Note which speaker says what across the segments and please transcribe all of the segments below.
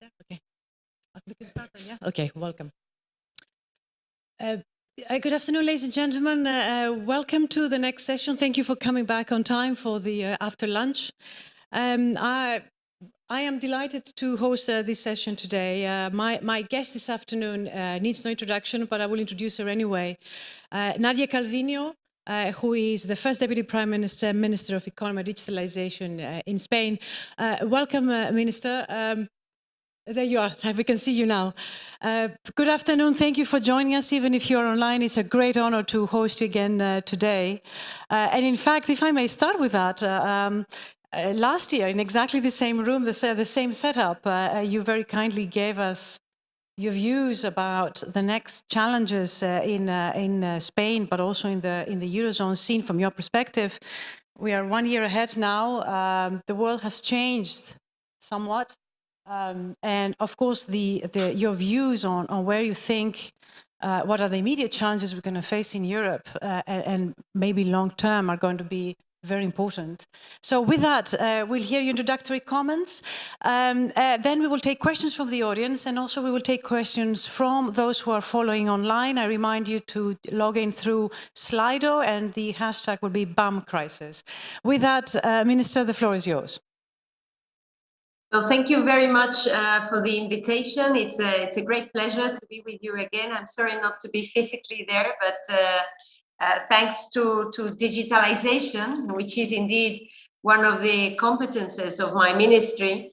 Speaker 1: Okay. We can start then, yeah? Okay, welcome. Good afternoon, ladies and gentlemen. Welcome to the next session. Thank you for coming back on time for the after lunch. I am delighted to host this session today. My guest this afternoon needs no introduction, but I will introduce her anyway. Nadia Calviño, who is the first Deputy Prime Minister, Minister of Economy and Digitalization in Spain. Welcome, Minister. There you are. We can see you now. Good afternoon. Thank you for joining us. Even if you're online, it's a great honor to host you again today. And in fact, if I may start with that, last year in exactly the same room, the same setup, you very kindly gave us your views about the next challenges in Spain, but also in the Eurozone scene from your perspective. We are 1 year ahead now. The world has changed somewhat. And of course, your views on where you think, what are the immediate challenges we're going to face in Europe and maybe long term are going to be very important. So with that, we'll hear your introductory comments. Then we will take questions from the audience, and also we will take questions from those who are following online. I remind you to log in through Slido, and the hashtag will be BAM_crisis. With that, Minister, the floor is yours.
Speaker 2: Well, thank you very much for the invitation. It's a great pleasure to be with you again. I'm sorry not to be physically there, but thanks to digitalization, which is indeed one of the competences of my ministry,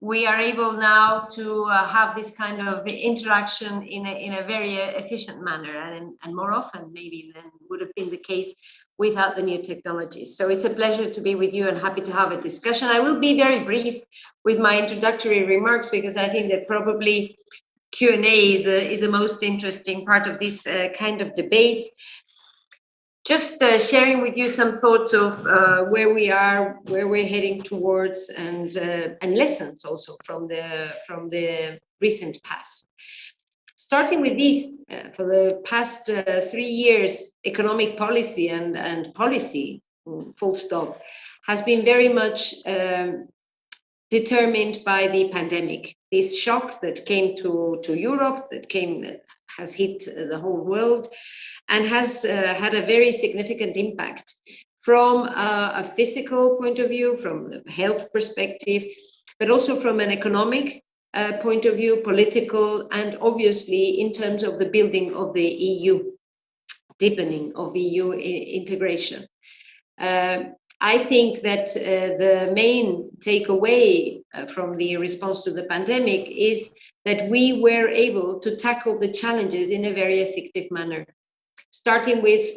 Speaker 2: we are able now to have this kind of interaction in a very efficient manner, and more often maybe than would have been the case without the new technologies. So it's a pleasure to be with you and happy to have a discussion. I will be very brief with my introductory remarks because I think that probably Q&A is the most interesting part of this kind of debates. Just sharing with you some thoughts of where we are, where we're heading towards, and lessons also from the recent past. Starting with this, for the past 3 years, economic policy and policy, full stop, has been very much determined by the pandemic. This shock that came to Europe, has hit the whole world, and has had a very significant impact from a physical point of view, from the health perspective, but also from an economic point of view, political, and obviously in terms of the building of the EU, deepening of EU integration. I think that the main takeaway from the response to the pandemic is that we were able to tackle the challenges in a very effective manner. Starting with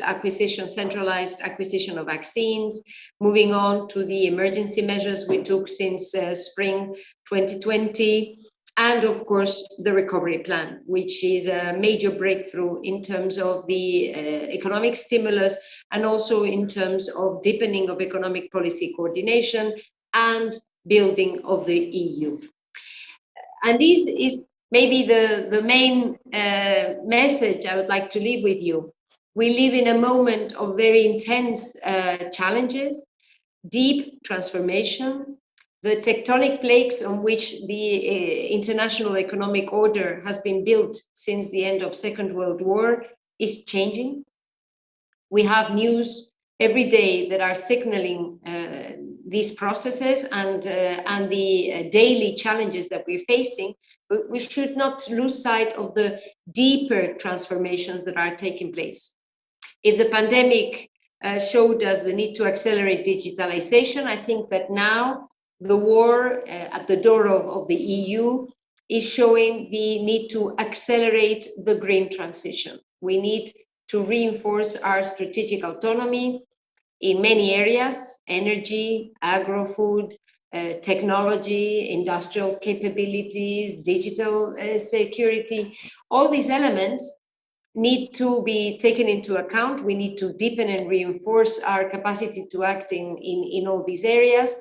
Speaker 2: centralized acquisition of vaccines, moving on to the emergency measures we took since spring 2020, and of course the recovery plan, which is a major breakthrough in terms of the economic stimulus and also in terms of deepening of economic policy coordination and building of the EU. And this is maybe the main message I would like to leave with you. We live in a moment of very intense challenges, deep transformation. The tectonic plates on which the international economic order has been built since the end of Second World War is changing. We have news every day that are signaling these processes and the daily challenges that we're facing, but we should not lose sight of the deeper transformations that are taking place. If the pandemic showed us the need to accelerate digitalization, I think that now the war at the door of the EU is showing the need to accelerate the green transition. We need to reinforce our strategic autonomy in many areas: energy, agro-food, technology, industrial capabilities, digital security. All these elements need to be taken into account. We need to deepen and reinforce our capacity to act in all these areas.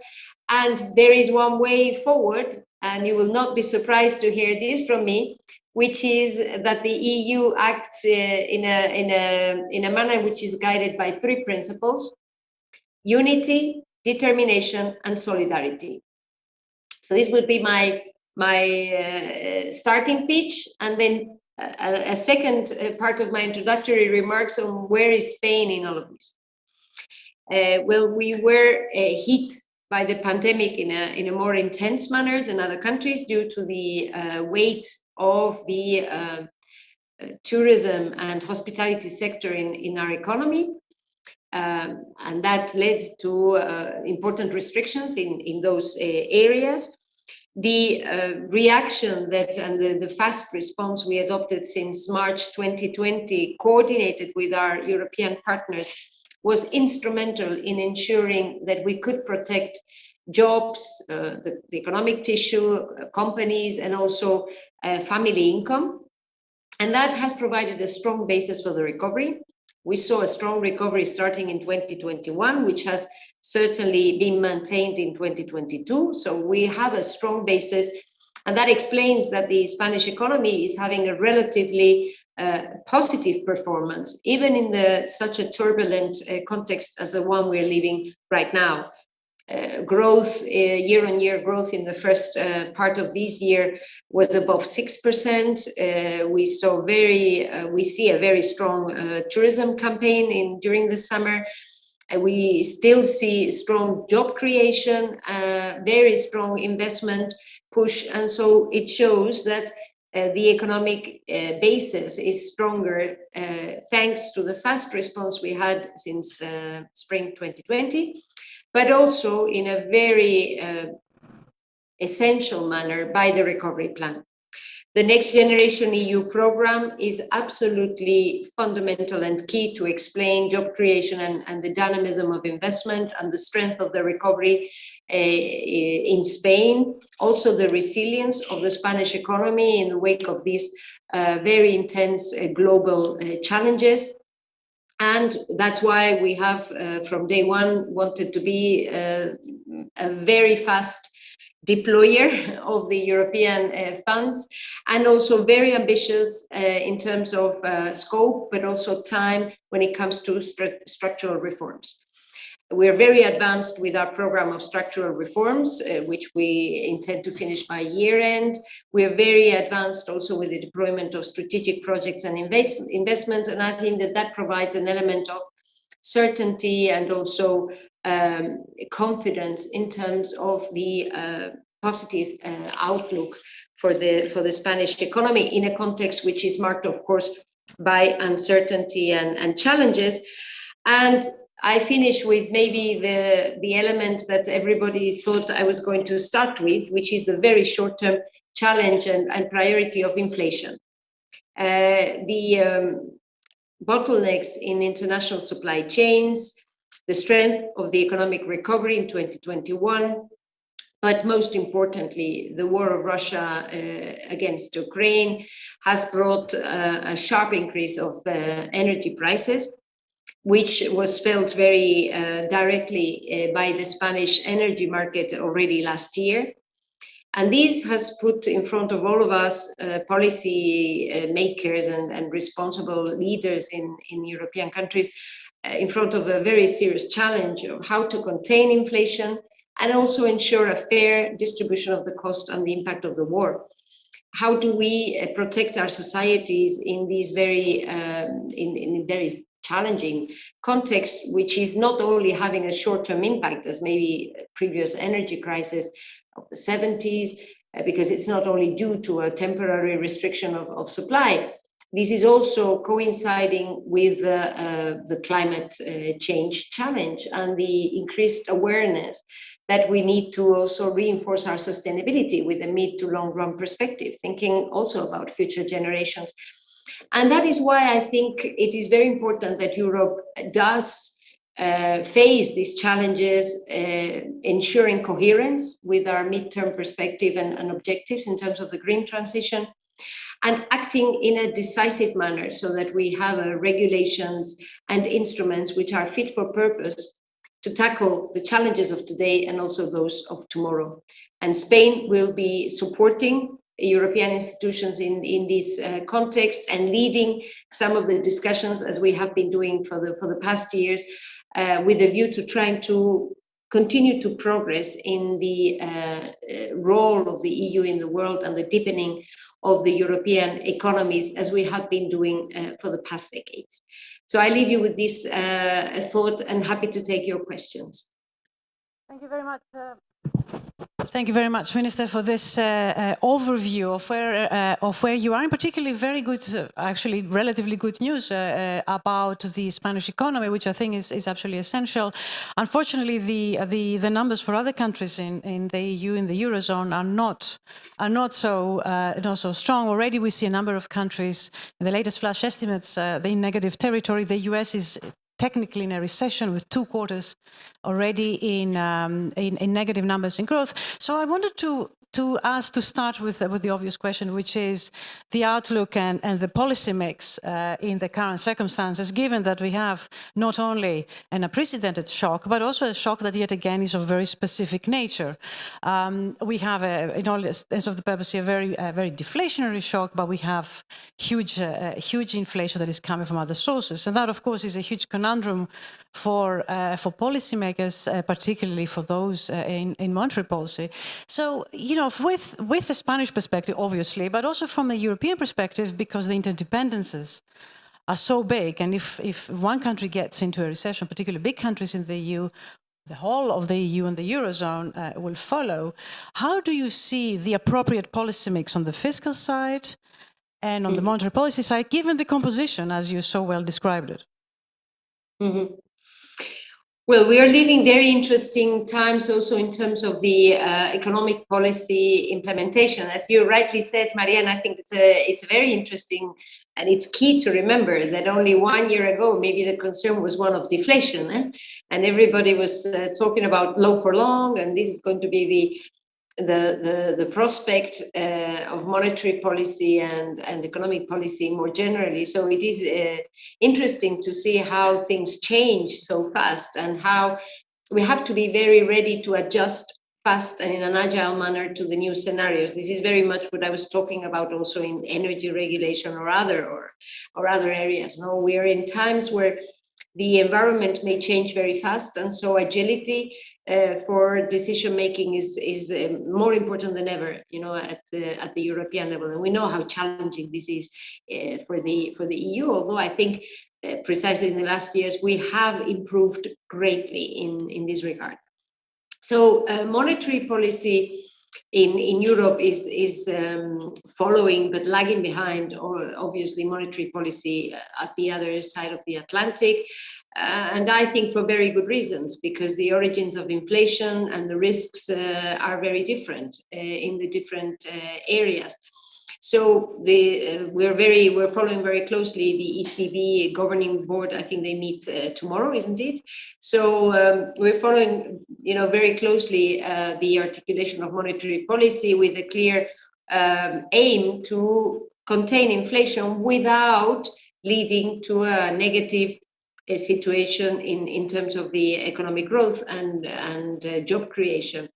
Speaker 2: And there is one way forward, and you will not be surprised to hear this from me, which is that the EU acts in a manner which is guided by 3 principles: unity, determination, and solidarity. So this would be my my starting pitch, and then a second part of my introductory remarks on where is Spain in all of this. Well, we were hit by the pandemic in a more intense manner than other countries due to the weight of the tourism and hospitality sector in our economy. And that led to important restrictions in those areas. The reaction and the fast response we adopted since March 2020, coordinated with our European partners, was instrumental in ensuring that we could protect jobs, the economic tissue, companies, and also family income. And that has provided a strong basis for the recovery. We saw a strong recovery starting in 2021, which has certainly been maintained in 2022. So we have a strong basis, and that explains that the Spanish economy is having a relatively positive performance, even in such a turbulent context as the one we're living right now. Growth, year-on-year growth in the first part of this year was above 6%. We see a very strong tourism campaign during the summer. We still see strong job creation, very strong investment push, and so it shows that the economic basis is stronger thanks to the fast response we had since spring 2020. But also in a very essential manner by the recovery plan. The Next Generation EU program is absolutely fundamental and key to explain job creation and the dynamism of investment and the strength of the recovery in Spain. Also the resilience of the Spanish economy in the wake of these very intense global challenges. And that's why we have, from day one, wanted to be a very fast deployer of the European funds, and also very ambitious in terms of scope, but also time when it comes to structural reforms. We're very advanced with our program of structural reforms, which we intend to finish by year end. We're very advanced also with the deployment of strategic projects and investments. And I think that provides an element of certainty and also confidence in terms of the positive outlook for the Spanish economy in a context which is marked, of course, by uncertainty and challenges. And I finish with maybe the element that everybody thought I was going to start with, which is the very short-term challenge and priority of inflation. The bottlenecks in international supply chains, the strength of the economic recovery in 2021, but most importantly, the war of Russia against Ukraine has brought a sharp increase of energy prices, which was felt very directly by the Spanish energy market already last year. And this has put in front of all of us policy makers and responsible leaders in European countries in front of a very serious challenge of how to contain inflation and also ensure a fair distribution of the cost and the impact of the war. How do we protect our societies in these very challenging context, which is not only having a short-term impact as maybe previous energy crisis of the 70s, because it's not only due to a temporary restriction of supply. This is also coinciding with the climate change challenge and the increased awareness that we need to also reinforce our sustainability with a mid to long run perspective, thinking also about future generations. And that is why I think it is very important that Europe does face these challenges, ensuring coherence with our midterm perspective and objectives in terms of the green transition, and acting in a decisive manner so that we have regulations and instruments which are fit for purpose to tackle the challenges of today and also those of tomorrow. And Spain will be supporting European institutions in this context and leading some of the discussions as we have been doing for the past years with a view to trying to continue to progress in the role of the EU in the world and the deepening of the European economies, as we have been doing for the past decades. So I leave you with this thought, and happy to take your questions.
Speaker 1: Thank you very much. Thank you very much, Minister, for this overview of where you are, and particularly very good, actually relatively good news about the Spanish economy, which I think is absolutely essential. Unfortunately, the numbers for other countries in the EU, in the Eurozone, are not so strong. Already we see a number of countries in the latest flash estimates, in negative territory. The US is technically in a recession with 2 quarters already in negative numbers in growth. So I wanted to start with the obvious question, which is the outlook and the policy mix in the current circumstances, given that we have not only an unprecedented shock, but also a shock that yet again is of very specific nature. We have, in all sense of the purpose here, a very deflationary shock, but we have huge inflation that is coming from other sources. And that, of course, is a huge conundrum for policymakers, particularly for those in monetary policy. So, with the Spanish perspective, obviously, but also from a European perspective, because the interdependencies are so big, and if one country gets into a recession, particularly big countries in the EU, the whole of the EU and the Eurozone will follow. How do you see the appropriate policy mix on the fiscal side and on the monetary policy side, given the composition, as you so well described it?
Speaker 2: Mm-hmm. Well, we are living very interesting times also in terms of the economic policy implementation. As you rightly said, Marianne, I think it's very interesting, and it's key to remember that only 1 year ago, maybe the concern was one of deflation, and everybody was talking about low for long, and this is going to be the prospect of monetary policy and economic policy more generally. So it is interesting to see how things change so fast, and how we have to be very ready to adjust fast and in an agile manner to the new scenarios. This is very much what I was talking about also in energy regulation or other areas. No, we are in times where the environment may change very fast, and so agility for decision making is more important than ever, at the European level. And we know how challenging this is for the EU. Although I think precisely in the last years we have improved greatly in this regard. So monetary policy in Europe is following but lagging behind, obviously, monetary policy at the other side of the Atlantic. And I think for very good reasons, because the origins of inflation and the risks are very different in the different areas. So we're following very closely the ECB governing board. I think they meet tomorrow, isn't it? So we're following, very closely the articulation of monetary policy with a clear aim to contain inflation without leading to a negative situation in terms of the economic growth and job creation.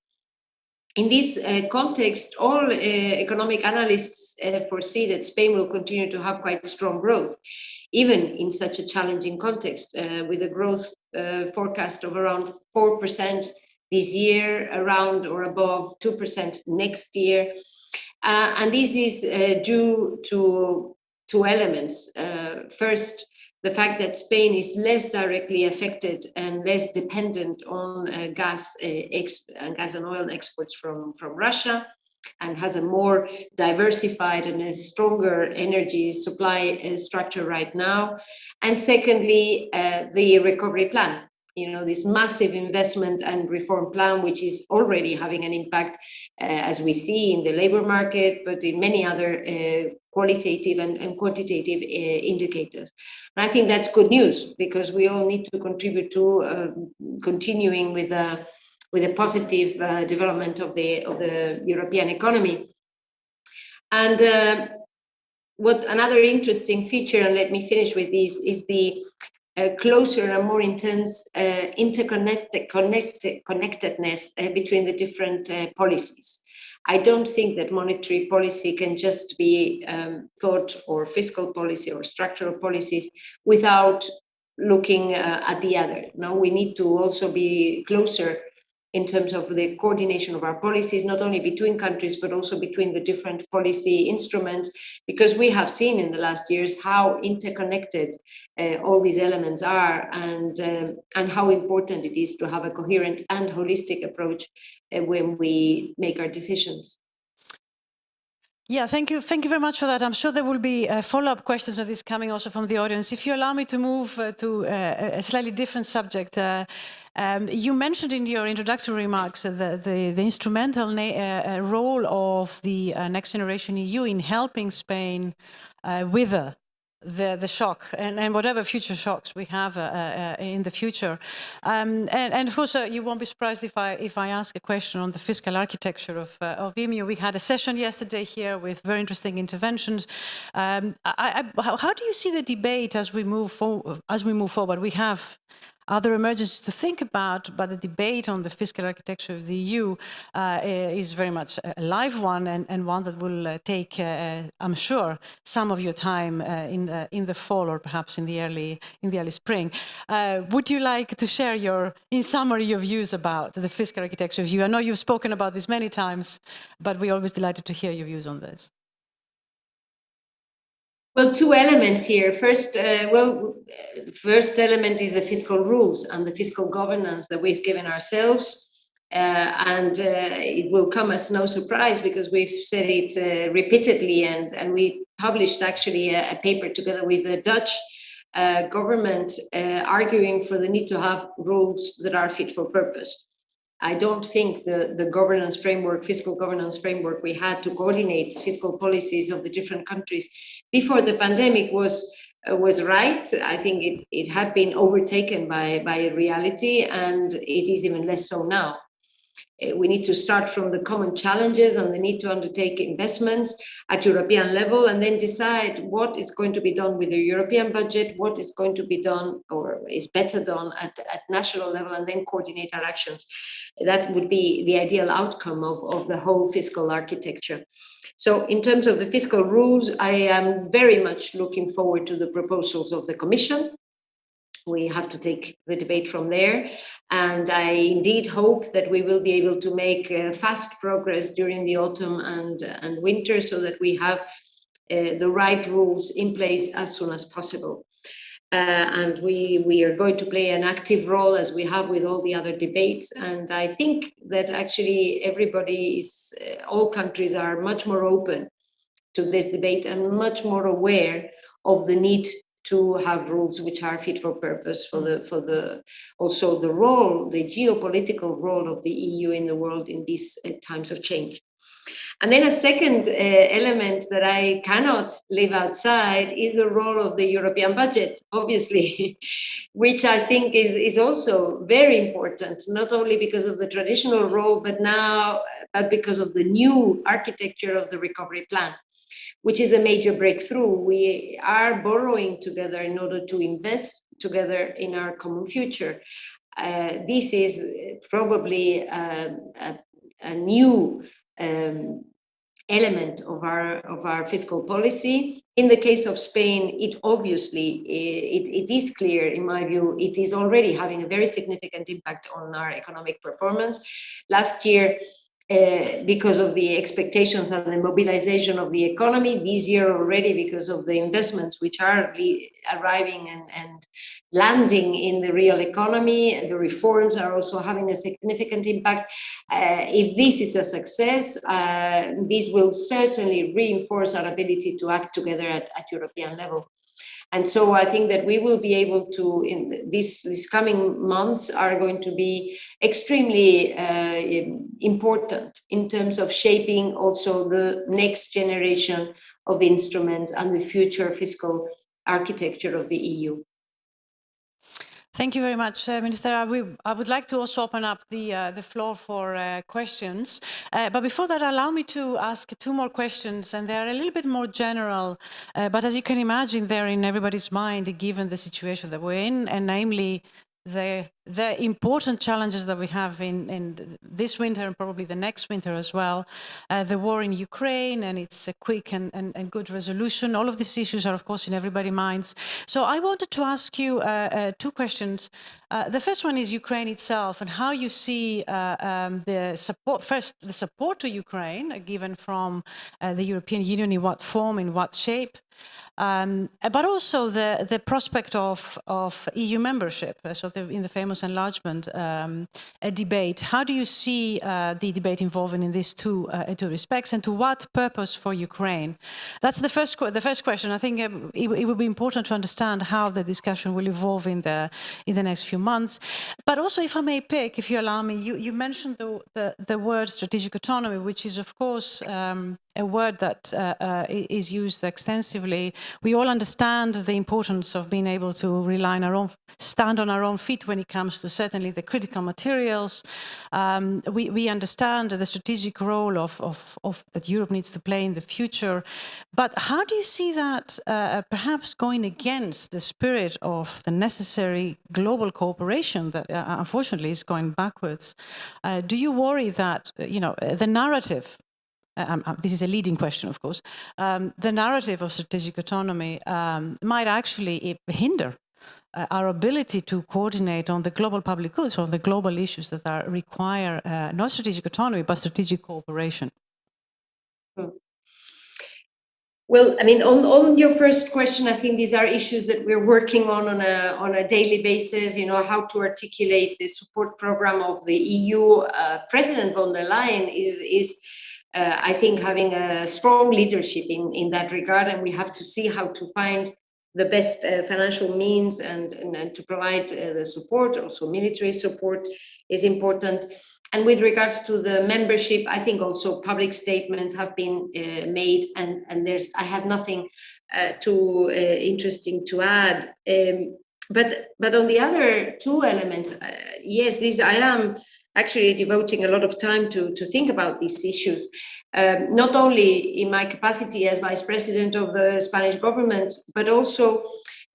Speaker 2: In this context, all economic analysts foresee that Spain will continue to have quite strong growth, even in such a challenging context, with a growth forecast of around 4% this year, around or above 2% next year. And this is due to two elements. First, the fact that Spain is less directly affected and less dependent on gas and oil exports from Russia, and has a more diversified and a stronger energy supply structure right now. And secondly, the recovery plan, this massive investment and reform plan, which is already having an impact, as we see in the labor market, but in many other qualitative and quantitative indicators. And I think that's good news, because we all need to contribute to continuing with a positive development of the European economy. And what another interesting feature, and let me finish with this, is the closer and more intense connectedness between the different policies. I don't think that monetary policy can just be thought, or fiscal policy or structural policies, without looking at the other. No, we need to also be closer in terms of the coordination of our policies, not only between countries, but also between the different policy instruments, because we have seen in the last years how interconnected all these elements are, and how important it is to have a coherent and holistic approach when we make our decisions.
Speaker 1: Yeah, thank you. Thank you very much for that. I'm sure there will be follow-up questions of this coming also from the audience. If you allow me to move to a slightly different subject, you mentioned in your introductory remarks the instrumental role of the Next Generation EU in helping Spain wither the shock and whatever future shocks we have in the future, and of course you won't be surprised if I ask a question on the fiscal architecture of EMU. We had a session yesterday here with very interesting interventions. How do you see the debate as we move forward? We have other emergencies to think about, but the debate on the fiscal architecture of the EU is very much a live one, and one that will take, I'm sure, some of your time in the fall or perhaps in the early spring. Would you like to share in summary, your views about the fiscal architecture of EU? I know you've spoken about this many times, but we're always delighted to hear your views on this.
Speaker 2: Well, two elements here. First element is the fiscal rules and the fiscal governance that we've given ourselves. It will come as no surprise because we've said it repeatedly, and we published actually a paper together with the Dutch government arguing for the need to have rules that are fit for purpose. I don't think the governance framework, fiscal governance framework we had to coordinate fiscal policies of the different countries before the pandemic was right. I think it had been overtaken by reality, and it is even less so now. We need to start from the common challenges and the need to undertake investments at European level, and then decide what is going to be done with the European budget, what is going to be done or is better done at national level, and then coordinate our actions. That would be the ideal outcome of the whole fiscal architecture. So in terms of the fiscal rules, I am very much looking forward to the proposals of the Commission. We have to take the debate from there. And I indeed hope that we will be able to make fast progress during the autumn and winter, so that we have the right rules in place as soon as possible. And we are going to play an active role, as we have with all the other debates. And I think that actually all countries are much more open to this debate and much more aware of the need to have rules which are fit for purpose also the role, the geopolitical role of the EU in the world in these times of change. And then a second element that I cannot leave outside is the role of the European budget, obviously, which I think is also very important, not only because of the traditional role, but because of the new architecture of the recovery plan, which is a major breakthrough. We are borrowing together in order to invest together in our common future. This is probably a new element of our fiscal policy. In the case of Spain, it is clear, in my view, it is already having a very significant impact on our economic performance. Last year, because of the expectations and the mobilization of the economy, this year already because of the investments which are arriving and landing in the real economy, the reforms are also having a significant impact. If this is a success, this will certainly reinforce our ability to act together at European level. And so I think that we will be able to, in these coming months, are going to be extremely important in terms of shaping also the next generation of instruments and the future fiscal architecture of the EU.
Speaker 1: Thank you very much, Minister. I would like to also open up the floor for questions. But before that, allow me to ask two more questions, and they're a little bit more general. But as you can imagine, they're in everybody's mind, given the situation that we're in, and namely the the important challenges that we have in this winter and probably the next winter as well, the war in Ukraine and its a quick and good resolution. All of these issues are, of course, in everybody's minds. So I wanted to ask you two questions. The first one is Ukraine itself and how you see the support to Ukraine given from the European Union, in what form, in what shape. But also the prospect of EU membership, in the famous enlargement debate. How do you see the debate evolving in these two respects, and to what purpose for Ukraine? That's the first question. I think it would be important to understand how the discussion will evolve in the next few months. But also, if I may pick, if you allow me, you mentioned the word strategic autonomy, which is, of course, a word that is used extensively. We all understand the importance of being able to rely on our own, stand on our own feet when it comes to certainly the critical materials. We understand the strategic role of that Europe needs to play in the future. But how do you see that perhaps going against the spirit of the necessary global cooperation that unfortunately is going backwards? Do you worry that, the narrative, this is a leading question, of course, the narrative of strategic autonomy might actually hinder our ability to coordinate on the global public goods, or the global issues that require not strategic autonomy, but strategic cooperation?
Speaker 2: Well, I mean, on your first question, I think these are issues that we're working on a daily basis. How to articulate the support program of the EU. President von der Leyen is I think, having a strong leadership in that regard, and we have to see how to find the best financial means and to provide the support. Also, military support is important. And with regards to the membership, I think also public statements have been made, and I have nothing too interesting to add. But on the other two elements, yes, I am actually devoting a lot of time to think about these issues, not only in my capacity as vice president of the Spanish government, but also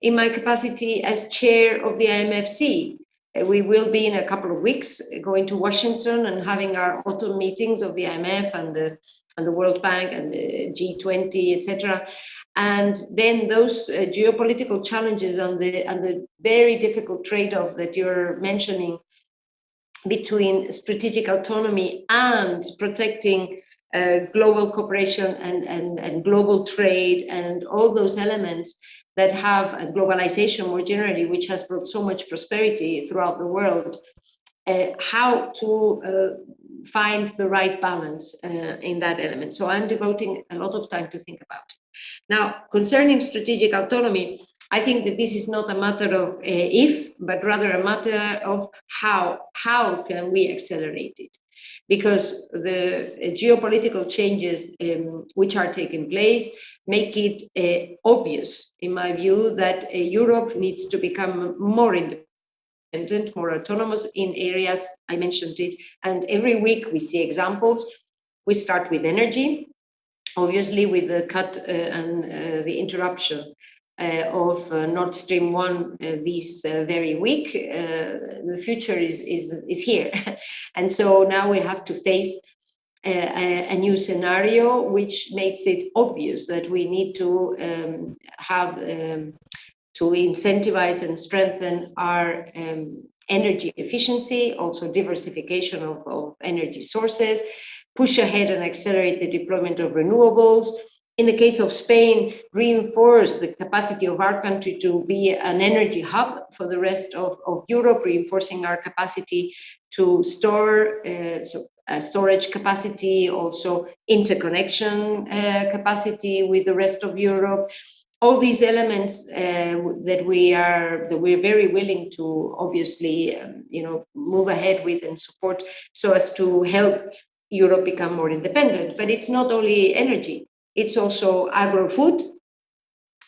Speaker 2: in my capacity as chair of the IMFC. We will be in a couple of weeks going to Washington and having our autumn meetings of the IMF and the World Bank and the G20, etc. And then those geopolitical challenges and the very difficult trade-off that you're mentioning between strategic autonomy and protecting global cooperation and global trade and all those elements that have globalization more generally, which has brought so much prosperity throughout the world, how to find the right balance in that element. So I'm devoting a lot of time to think about it. Now, concerning strategic autonomy, I think that this is not a matter of if, but rather a matter of how can we accelerate it? Because the geopolitical changes which are taking place make it obvious, in my view, that Europe needs to become more independent, more autonomous in areas, I mentioned it, and every week we see examples. We start with energy, obviously with the cut and the interruption of Nord Stream 1 this very week. The future is here. And so now we have to face a new scenario, which makes it obvious that we need to have to incentivize and strengthen our energy efficiency, also diversification of energy sources, push ahead and accelerate the deployment of renewables. In the case of Spain, reinforce the capacity of our country to be an energy hub for the rest of Europe, reinforcing our capacity to store storage capacity, also interconnection capacity with the rest of Europe. All these elements that we're very willing to obviously move ahead with and support, so as to help Europe become more independent. But it's not only energy. It's also agro-food,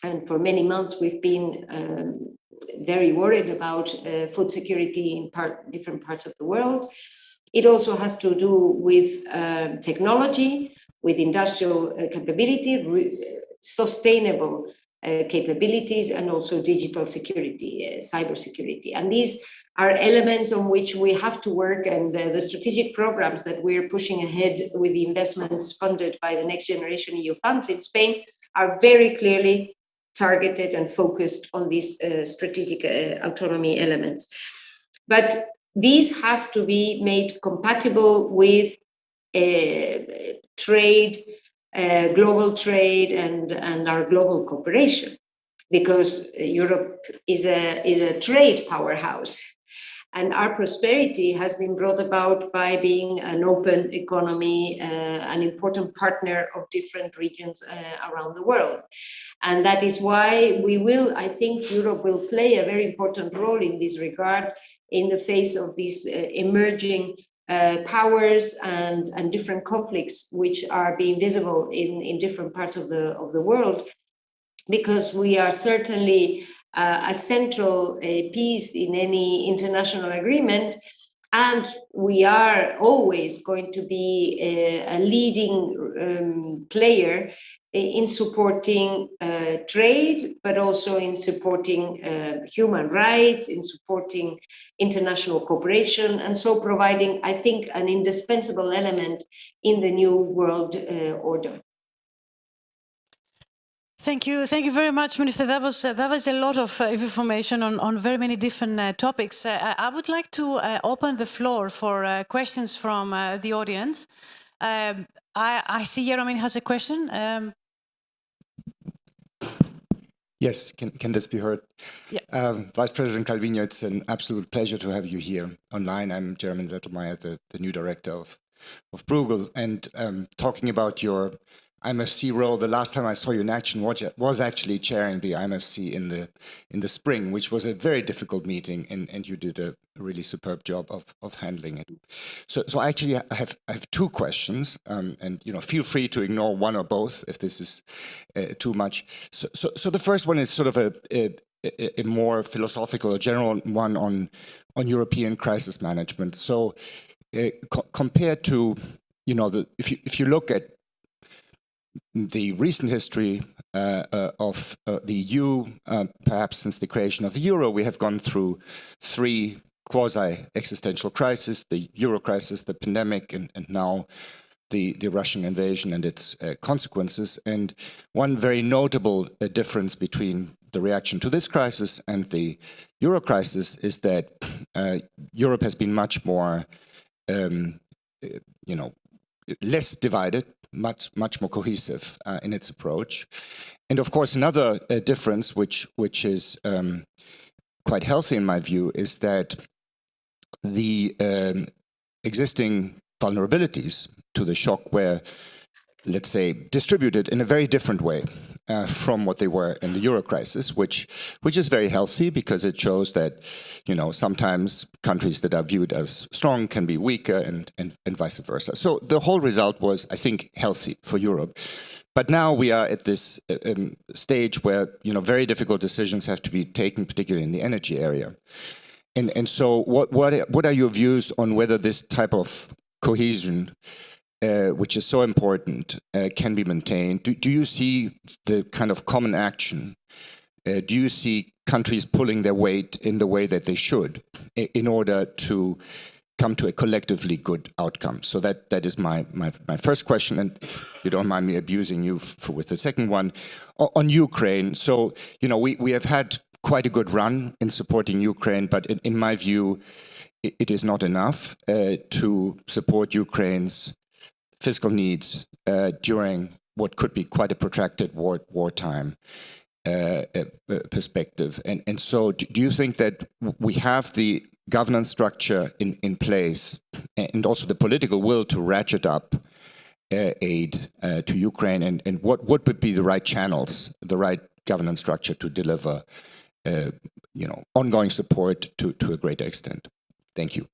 Speaker 2: and for many months we've been very worried about food security in different parts of the world. It also has to do with technology, with industrial capability, sustainable capabilities, and also digital security, cyber security. And these are elements on which we have to work, and the strategic programs that we're pushing ahead with the investments funded by the Next Generation EU funds in Spain are very clearly targeted and focused on these strategic autonomy elements. But this has to be made compatible with trade, global trade, and our global cooperation, because Europe is a trade powerhouse. And our prosperity has been brought about by being an open economy, an important partner of different regions around the world. And that is why I think Europe will play a very important role in this regard in the face of these emerging powers and different conflicts which are being visible in different parts of the world, because we are certainly a central piece in any international agreement, and we are always going to be a leading player in supporting trade, but also in supporting human rights, in supporting international cooperation, and so providing, I think, an indispensable element in the new world order.
Speaker 1: Thank you very much, Minister. That was a lot of information on very many different topics. I would like to open the floor for questions from the audience. I see Jeromin has a question.
Speaker 3: Yes, can this be heard?
Speaker 1: Yeah.
Speaker 3: Vice President Calvino, it's an absolute pleasure to have you here online. I'm Jeromin Zettelmeier, the new director of Bruegel, and talking about your IMFC role. The last time I saw you in action was actually chairing the IMFC in the spring, which was a very difficult meeting, and you did a really superb job of handling it. So actually I have two questions, and feel free to ignore one or both if this is too much. So the first one is sort of a more philosophical or general one on European crisis management. So compared to if you look at the recent history of the EU, perhaps since the creation of the euro, we have gone through three quasi-existential crises: the euro crisis, the pandemic, and now the Russian invasion and its consequences. And one very notable difference between the reaction to this crisis and the euro crisis is that Europe has been much more, less divided, much more cohesive in its approach. And of course, another difference, which is quite healthy in my view, is that the existing vulnerabilities to the shock were, let's say, distributed in a very different way from what they were in the euro crisis, which is very healthy, because it shows that sometimes countries that are viewed as strong can be weaker, and vice versa. So the whole result was, I think, healthy for Europe. But now we are at this stage where very difficult decisions have to be taken, particularly in the energy area. And so what are your views on whether this type of cohesion, which is so important, can be maintained? Do you see the kind of common action? Do you see countries pulling their weight in the way that they should in order to come to a collectively good outcome? So that is my first question, and if you don't mind me abusing you with the second one on Ukraine. So we have had quite a good run in supporting Ukraine, but in my view, it is not enough to support Ukraine's fiscal needs during what could be quite a protracted wartime perspective. And so do you think that we have the governance structure in place and also the political will to ratchet up aid to Ukraine? And what would be the right channels, the right governance structure to deliver ongoing support to a greater extent? Thank you.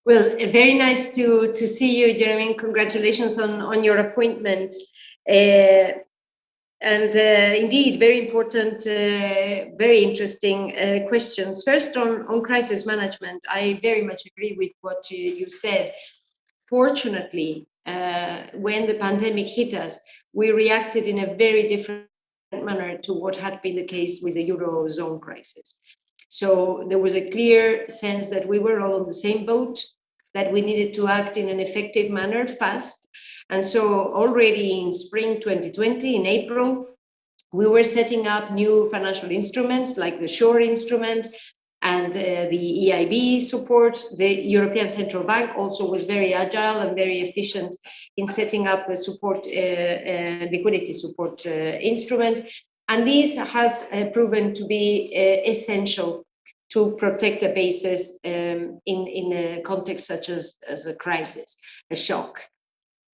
Speaker 2: Well, very nice to see you, Jeremy. Congratulations on your appointment. And indeed, very important, very interesting questions. First, on crisis management, I very much agree with what you said. Fortunately, when the pandemic hit us, we reacted in a very different manner to what had been the case with the Eurozone crisis. So there was a clear sense that we were all on the same boat, that we needed to act in an effective manner fast. And so already in spring 2020, in April, we were setting up new financial instruments like the SURE instrument and the EIB support. The European Central Bank also was very agile and very efficient in setting up the support, liquidity support instruments. And this has proven to be essential to protect a basis in a context such as a crisis, a shock.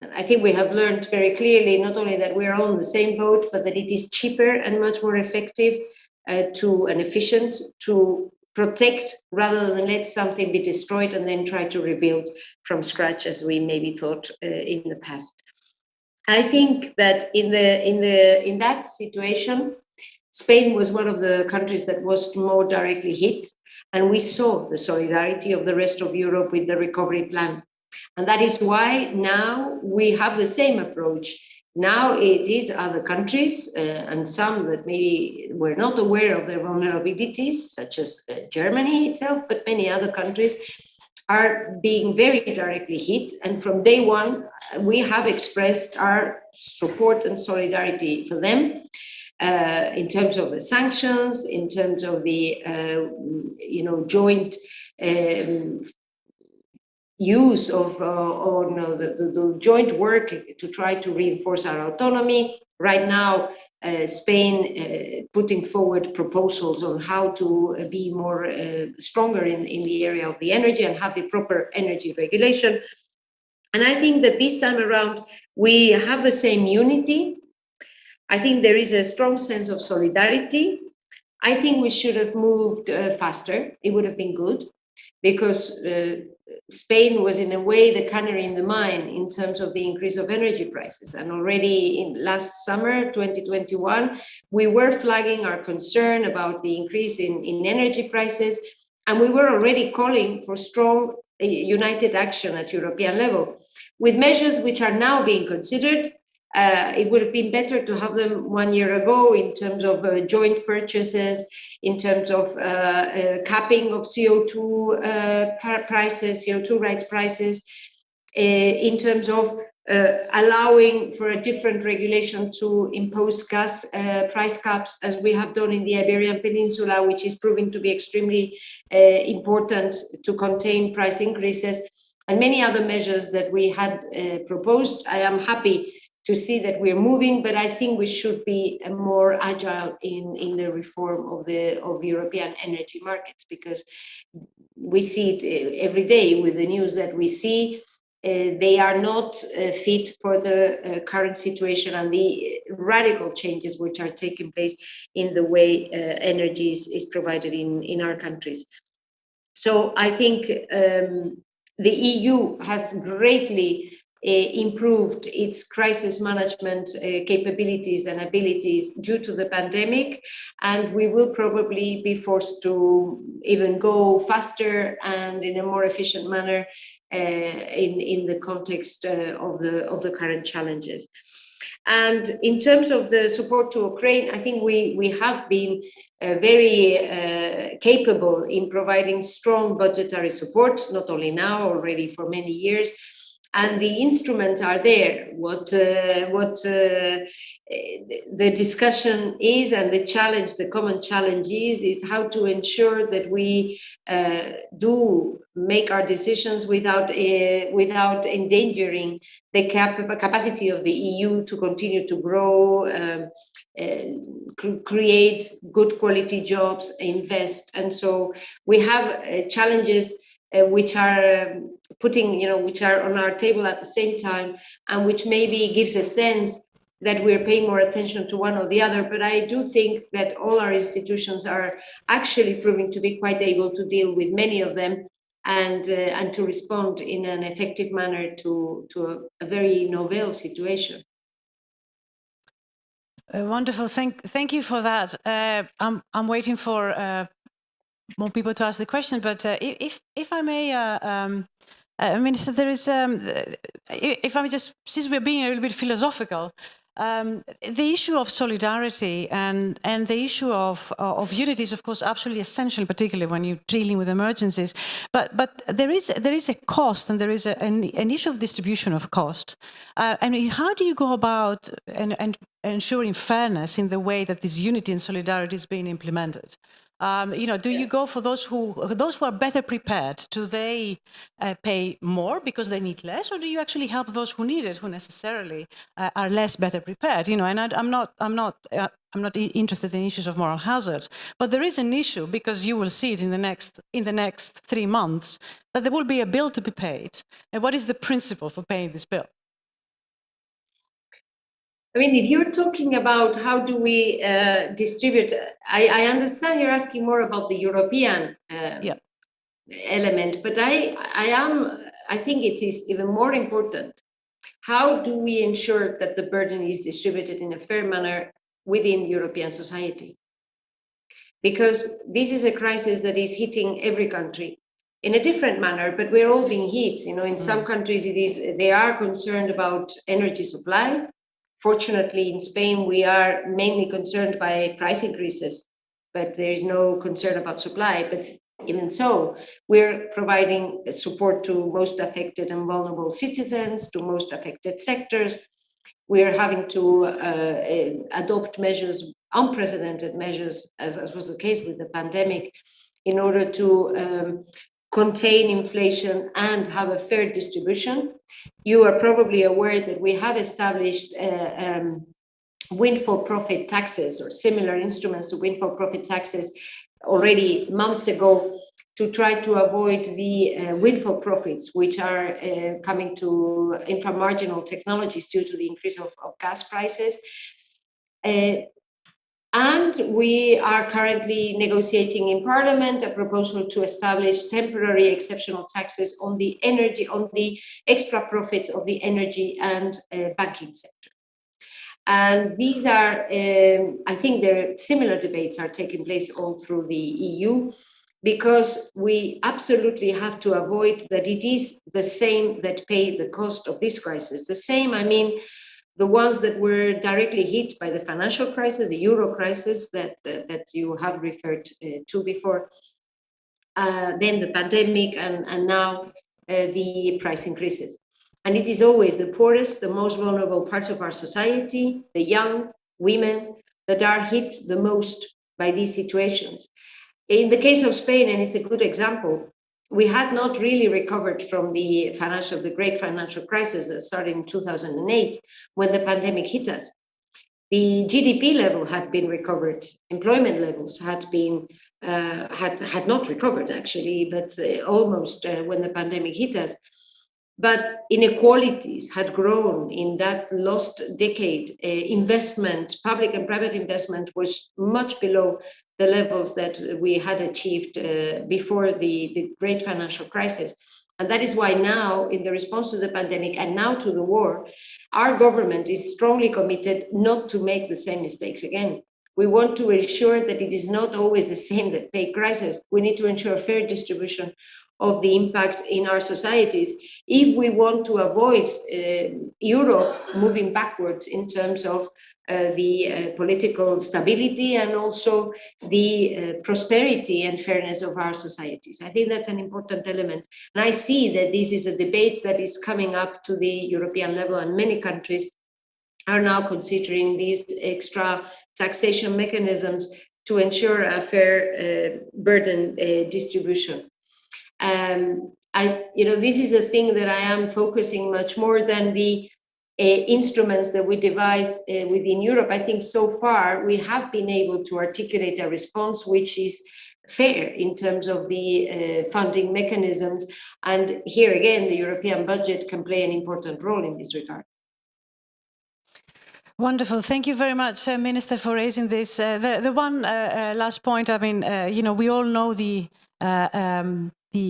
Speaker 2: And I think we have learned very clearly not only that we're all on the same boat, but that it is cheaper and much more effective and efficient to protect rather than let something be destroyed and then try to rebuild from scratch, as we maybe thought in the past. I think that in that situation, Spain was one of the countries that was more directly hit, and we saw the solidarity of the rest of Europe with the recovery plan. And that is why now we have the same approach. Now it is other countries and some that maybe were not aware of their vulnerabilities, such as Germany itself, but many other countries are being very directly hit. And from day one, we have expressed our support and solidarity for them. In terms of the sanctions, in terms of the joint use of the joint work to try to reinforce our autonomy. Right now, Spain putting forward proposals on how to be more stronger in the area of the energy and have the proper energy regulation. And I think that this time around, we have the same unity. I think there is a strong sense of solidarity. I think we should have moved faster. It would have been good, because Spain was in a way the canary in the mine in terms of the increase of energy prices. And already in last summer, 2021, we were flagging our concern about the increase in energy prices. And we were already calling for strong united action at European level, with measures which are now being considered. It would have been better to have them 1 year ago in terms of joint purchases, in terms of capping of CO2 prices, CO2 rights prices, in terms of allowing for a different regulation to impose gas price caps, as we have done in the Iberian Peninsula, which is proving to be extremely important to contain price increases, and many other measures that we had proposed. I am happy to see that we're moving, but I think we should be more agile in the reform of European energy markets, because we see it every day with the news that we see. They are not fit for the current situation and the radical changes which are taking place in the way energy is provided in our countries. So I think the EU has greatly improved its crisis management capabilities and abilities due to the pandemic, and we will probably be forced to even go faster and in a more efficient manner in the context of the current challenges. And in terms of the support to Ukraine, I think we have been very capable in providing strong budgetary support, not only now, already for many years. And the instruments are there. What the discussion is, and the challenge, the common challenge is how to ensure that we do make our decisions without endangering the capacity of the EU to continue to grow, create good quality jobs, invest. And so we have challenges which are which are on our table at the same time, and which maybe gives a sense that we're paying more attention to one or the other. But I do think that all our institutions are actually proving to be quite able to deal with many of them and to respond in an effective manner to a very novel situation.
Speaker 1: Wonderful. Thank you for that. I'm waiting for more people to ask the question, but if I may, Minister, there is, if I may just, since we're being a little bit philosophical, The issue of solidarity and the issue of unity is, of course, absolutely essential, particularly when you're dealing with emergencies. But there is a cost, and there is an issue of distribution of cost. And how do you go about and ensuring fairness in the way that this unity and solidarity is being implemented? Do you go for those who are better prepared? Do they pay more because they need less, or do you actually help those who need it, who necessarily are less better prepared? And I'm not interested in issues of moral hazard, but there is an issue, because you will see it in the next 3 months, that there will be a bill to be paid. And what is the principle for paying this bill?
Speaker 2: I mean, if you're talking about how do we distribute, I understand you're asking more about the European element, but I think it is even more important. How do we ensure that the burden is distributed in a fair manner within European society? Because this is a crisis that is hitting every country in a different manner, but we're all being hit. In some countries, they are concerned about energy supply. Fortunately, in Spain, we are mainly concerned by price increases, but there is no concern about supply. But even so, we're providing support to most affected and vulnerable citizens, to most affected sectors. We're having to adopt measures, unprecedented measures, as was the case with the pandemic, in order to contain inflation and have a fair distribution. You are probably aware that we have established windfall profit taxes or similar instruments to windfall profit taxes already months ago, to try to avoid the windfall profits, which are coming to inframarginal technologies due to the increase of gas prices. And we are currently negotiating in Parliament a proposal to establish temporary exceptional taxes on the energy, on the extra profits of the energy and banking sector. And these are, I think similar debates are taking place all through the EU, because we absolutely have to avoid that it is the same that pay the cost of this crisis. The same, I mean, the ones that were directly hit by the financial crisis, the euro crisis that you have referred to before, then the pandemic, and now the price increases. And it is always the poorest, the most vulnerable parts of our society, the young, women, that are hit the most by these situations. In the case of Spain, and it's a good example, we had not really recovered from the great financial crisis that started in 2008, when the pandemic hit us. The GDP level had been recovered, employment levels had not recovered actually, but almost when the pandemic hit us. But inequalities had grown in that lost decade. Investment, public and private investment, was much below the levels that we had achieved before the great financial crisis. And that is why now, in the response to the pandemic and now to the war, our government is strongly committed not to make the same mistakes again. We want to ensure that it is not always the same that pay crisis. We need to ensure fair distribution of the impact in our societies if we want to avoid Europe moving backwards in terms of the political stability and also the prosperity and fairness of our societies. I think that's an important element. And I see that this is a debate that is coming up to the European level, and many countries are now considering these extra taxation mechanisms to ensure a fair burden distribution. This is a thing that I am focusing much more than the instruments that we devise within Europe. I think so far we have been able to articulate a response which is fair in terms of the funding mechanisms. And here again, the European budget can play an important role in this regard.
Speaker 1: Wonderful. Thank you very much, Minister, for raising this. The one last point, I mean, we all know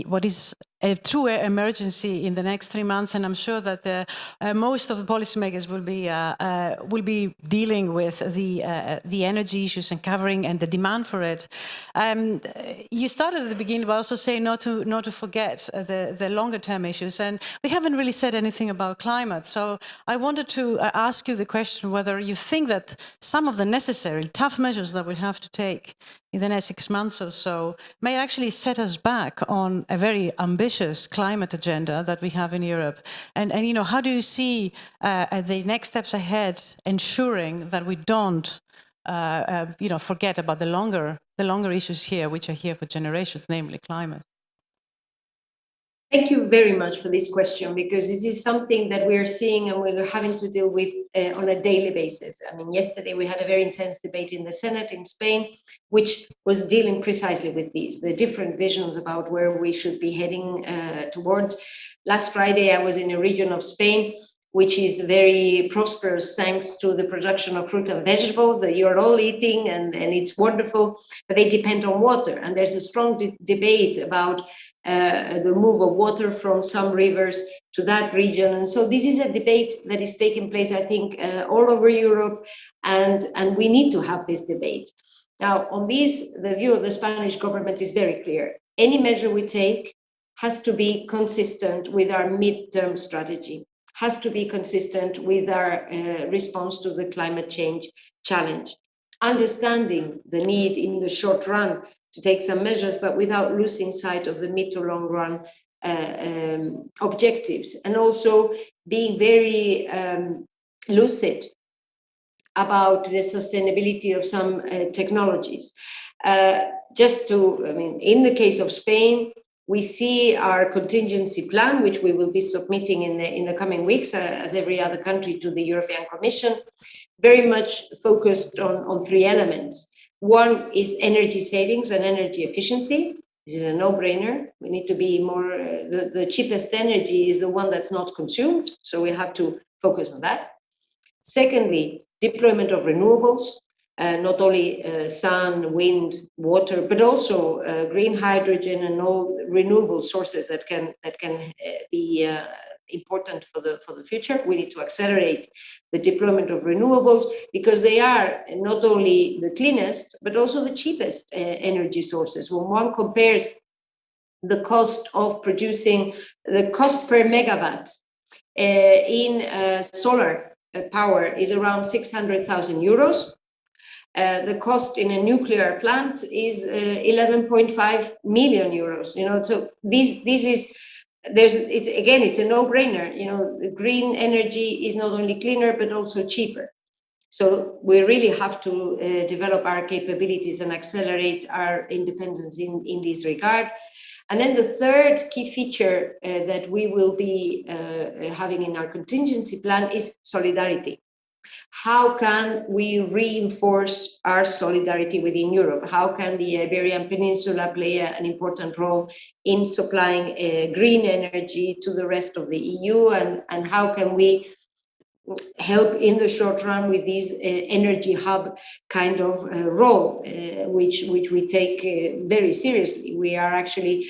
Speaker 1: what is a true emergency in the next 3 months, and I'm sure that most of the policymakers will be dealing with the energy issues and covering and the demand for it. You started at the beginning by also saying not to forget the longer term issues, and we haven't really said anything about climate. So I wanted to ask you the question whether you think that some of the necessary tough measures that we have to take in the next 6 months or so may actually set us back on a very ambitious climate agenda that we have in Europe. And you know, how do you see the next steps ahead, ensuring that we don't you know, forget about the longer issues here, which are here for generations, namely climate?
Speaker 2: Thank you very much for this question, because this is something that we are seeing and we're having to deal with on a daily basis. I mean, yesterday we had a very intense debate in the Senate in Spain, which was dealing precisely with these, the different visions about where we should be heading towards. Last Friday, I was in a region of Spain which is very prosperous thanks to the production of fruit and vegetables that you're all eating, and it's wonderful, but they depend on water. And there's a strong debate about the move of water from some rivers to that region. And so this is a debate that is taking place, I think, all over Europe, and we need to have this debate. Now, on this, the view of the Spanish government is very clear. Any measure we take has to be consistent with our midterm strategy, has to be consistent with our response to the climate change challenge, understanding the need in the short run to take some measures, but without losing sight of the mid to long run objectives, and also being very lucid about the sustainability of some technologies. Just to, I mean, in the case of Spain, we see our contingency plan, which we will be submitting in the coming weeks, as every other country, to the European Commission, very much focused on three elements. One is energy savings and energy efficiency. This is a no-brainer. We need to be more, the cheapest energy is the one that's not consumed, so we have to focus on that. Secondly, deployment of renewables, not only sun, wind, water, but also green hydrogen and all renewable sources that can be important for the future. We need to accelerate the deployment of renewables because they are not only the cleanest, but also the cheapest energy sources. When one compares the cost of producing, the cost per megawatt in solar power is around 600,000 euros. The cost in a nuclear plant is 11.5 million euros. You know, so this is it's a no-brainer. You know, the green energy is not only cleaner but also cheaper. So we really have to develop our capabilities and accelerate our independence in this regard. And then the third key feature that we will be having in our contingency plan is solidarity. How can we reinforce our solidarity within Europe? How can the Iberian Peninsula play an important role in supplying green energy to the rest of the EU? And how can we help in the short run with this energy hub kind of role, which we take very seriously? We are actually,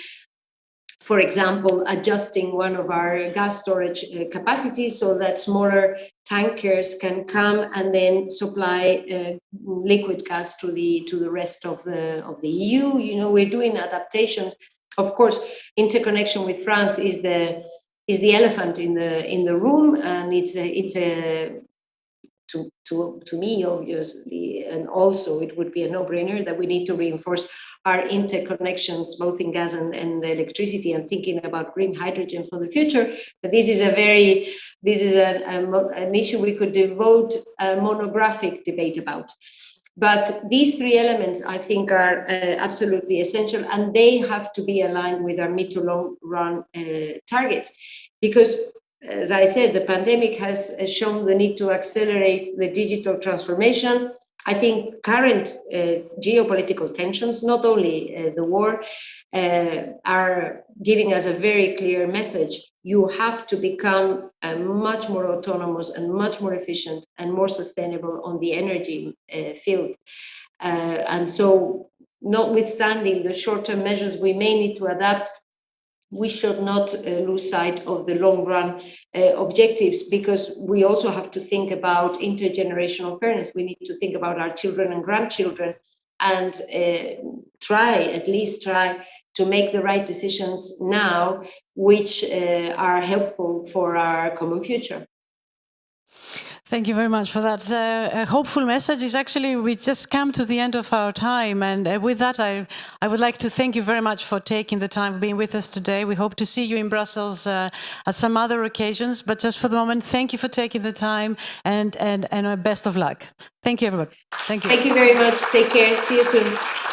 Speaker 2: for example, adjusting one of our gas storage capacities so that smaller tankers can come and then supply liquid gas to the rest of the EU. You know, we're doing adaptations. Of course, interconnection with France is the elephant in the room, and it's a to me, obviously, and also it would be a no-brainer that we need to reinforce our interconnections, both in gas and electricity, and thinking about green hydrogen for the future. But this is an issue we could devote a monographic debate about. But these three elements, I think, are absolutely essential, and they have to be aligned with our mid to long run targets, because, as I said, the pandemic has shown the need to accelerate the digital transformation. I think current geopolitical tensions, not only the war, are giving us a very clear message. You have to become much more autonomous and much more efficient and more sustainable on the energy field. And so, notwithstanding the short-term measures we may need to adapt, we should not lose sight of the long run objectives, because we also have to think about intergenerational fairness. We need to think about our children and grandchildren, and at least try to make the right decisions now, which are helpful for our common future.
Speaker 1: Thank you very much for that hopeful message. Is actually, we just come to the end of our time, and with that, I would like to thank you very much for taking the time, being with us today. We hope to see you in Brussels at some other occasions, but just for the moment, thank you for taking the time, and best of luck. Thank you, everybody. Thank you.
Speaker 2: Thank you very much. Take care. See you soon.